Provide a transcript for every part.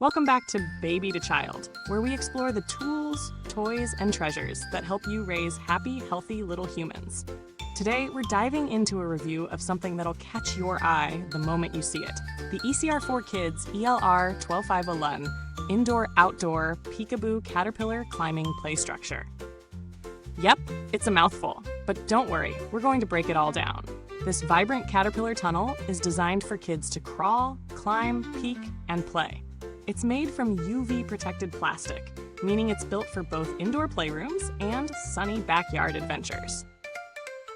Welcome back to Baby to Child, where we explore the tools, toys, and treasures that help you raise happy, healthy little humans. Today, we're diving into a review of something that'll catch your eye the moment you see it. The ECR4Kids ELR12511 Indoor-Outdoor Peekaboo Caterpillar Climbing Play Structure. Yep, it's a mouthful, but don't worry, we're going to break it all down. This vibrant caterpillar tunnel is designed for kids to crawl, climb, peek, and play. It's made from UV-protected plastic, meaning it's built for both indoor playrooms and sunny backyard adventures.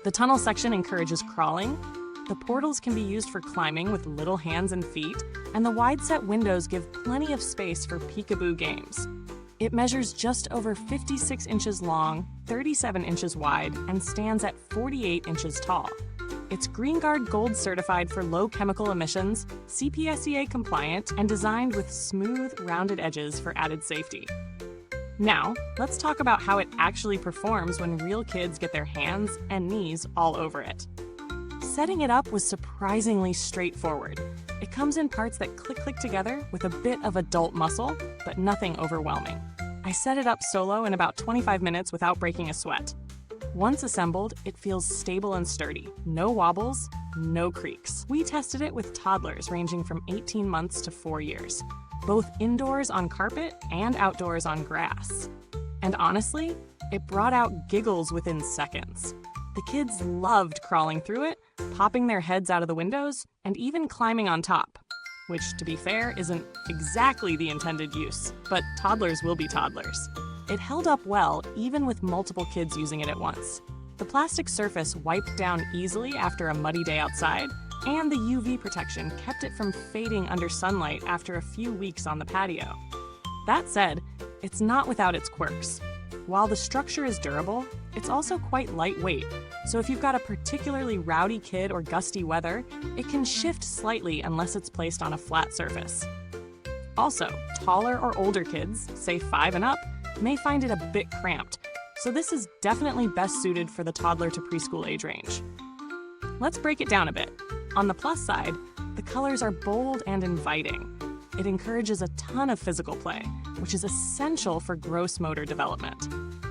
The tunnel section encourages crawling, the portals can be used for climbing with little hands and feet, and the wide-set windows give plenty of space for peekaboo games. It measures just over 56 inches long, 37 inches wide, and stands at 48 inches tall. It's GreenGuard Gold certified for low chemical emissions, CPSEA compliant, and designed with smooth, rounded edges for added safety. Now, let's talk about how it actually performs when real kids get their hands and knees all over it. Setting it up was surprisingly straightforward. It comes in parts that click together with a bit of adult muscle, but nothing overwhelming. I set it up solo in about 25 minutes without breaking a sweat. Once assembled, it feels stable and sturdy. No wobbles, no creaks. We tested it with toddlers ranging from 18 months to 4 years, both indoors on carpet and outdoors on grass. And honestly, it brought out giggles within seconds. The kids loved crawling through it, popping their heads out of the windows, and even climbing on top, which, to be fair, isn't exactly the intended use, but toddlers will be toddlers. It held up well, even with multiple kids using it at once. The plastic surface wiped down easily after a muddy day outside, and the UV protection kept it from fading under sunlight after a few weeks on the patio. That said, it's not without its quirks. While the structure is durable, it's also quite lightweight, so if you've got a particularly rowdy kid or gusty weather, it can shift slightly unless it's placed on a flat surface. Also, taller or older kids, say 5 and up, may find it a bit cramped, so this is definitely best suited for the toddler to preschool age range. Let's break it down a bit. On the plus side, the colors are bold and inviting. It encourages a ton of physical play, which is essential for gross motor development.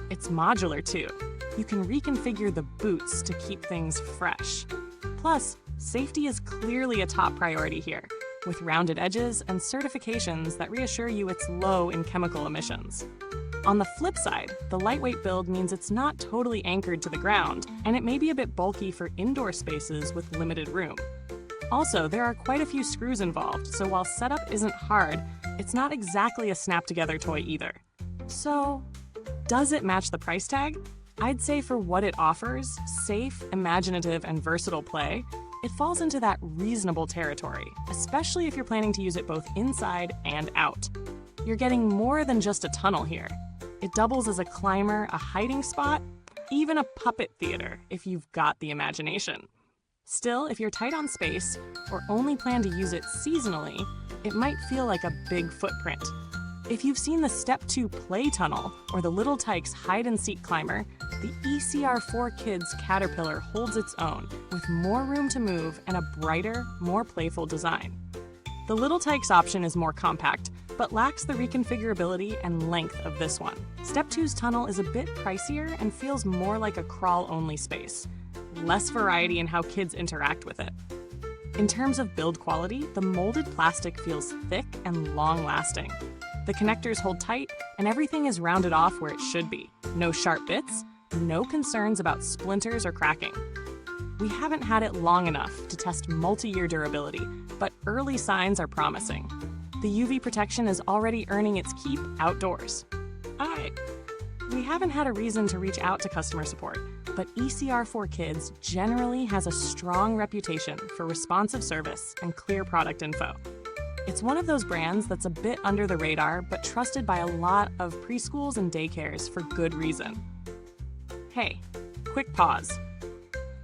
It's modular too. You can reconfigure the boots to keep things fresh. Plus, safety is clearly a top priority here, with rounded edges and certifications that reassure you it's low in chemical emissions. On the flip side, the lightweight build means it's not totally anchored to the ground, and it may be a bit bulky for indoor spaces with limited room. Also, there are quite a few screws involved, so while setup isn't hard, it's not exactly a snap-together toy either. So, does it match the price tag? I'd say for what it offers, safe, imaginative, and versatile play, it falls into that reasonable territory, especially if you're planning to use it both inside and out. You're getting more than just a tunnel here. It doubles as a climber, a hiding spot, even a puppet theater if you've got the imagination. Still, if you're tight on space or only plan to use it seasonally, it might feel like a big footprint. If you've seen the Step 2 Play Tunnel or the Little Tikes Hide-and-Seek Climber, the ECR4Kids Caterpillar holds its own with more room to move and a brighter, more playful design. The Little Tikes option is more compact, but lacks the reconfigurability and length of this one. Step 2's tunnel is a bit pricier and feels more like a crawl-only space. Less variety in how kids interact with it. In terms of build quality, the molded plastic feels thick and long-lasting. The connectors hold tight, and everything is rounded off where it should be. No sharp bits, no concerns about splinters or cracking. We haven't had it long enough to test multi-year durability, but early signs are promising. The UV protection is already earning its keep outdoors. We haven't had a reason to reach out to customer support, but ECR4Kids generally has a strong reputation for responsive service and clear product info. It's one of those brands that's a bit under the radar, but trusted by a lot of preschools and daycares for good reason. Hey, quick pause.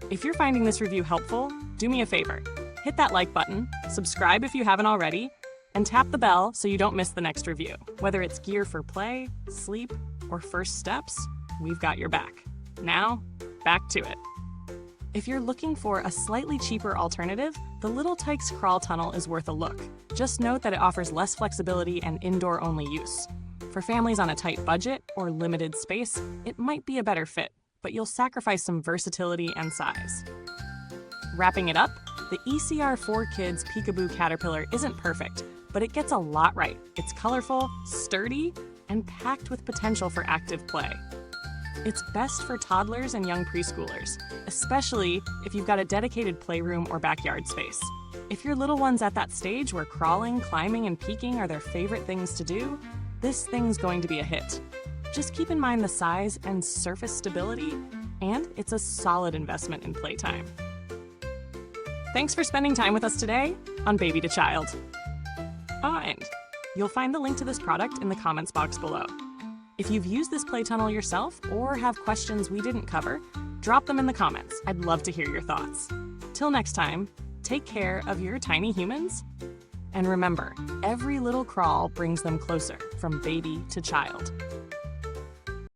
If you're finding this review helpful, do me a favor. Hit that like button, subscribe if you haven't already, and tap the bell so you don't miss the next review. Whether it's gear for play, sleep, or first steps, we've got your back. Now, back to it. If you're looking for a slightly cheaper alternative, The Little Tykes Crawl Tunnel is worth a look. Just note that it offers less flexibility and indoor-only use. For families on a tight budget or limited space, it might be a better fit, but you'll sacrifice some versatility and size. Wrapping it up, the ECR4Kids Peekaboo Caterpillar isn't perfect, but it gets a lot right. It's colorful, sturdy, and packed with potential for active play. It's best for toddlers and young preschoolers, especially if you've got a dedicated playroom or backyard space. If your little one's at that stage where crawling, climbing, and peeking are their favorite things to do, this thing's going to be a hit. Just keep in mind the size and surface stability, and it's a solid investment in playtime. Thanks for spending time with us today on Baby to Child. And you'll find the link to this product in the comments box below. If you've used this play tunnel yourself or have questions we didn't cover, drop them in the comments. I'd love to hear your thoughts. Till next time, take care of your tiny humans. And remember, every little crawl brings them closer from baby to child.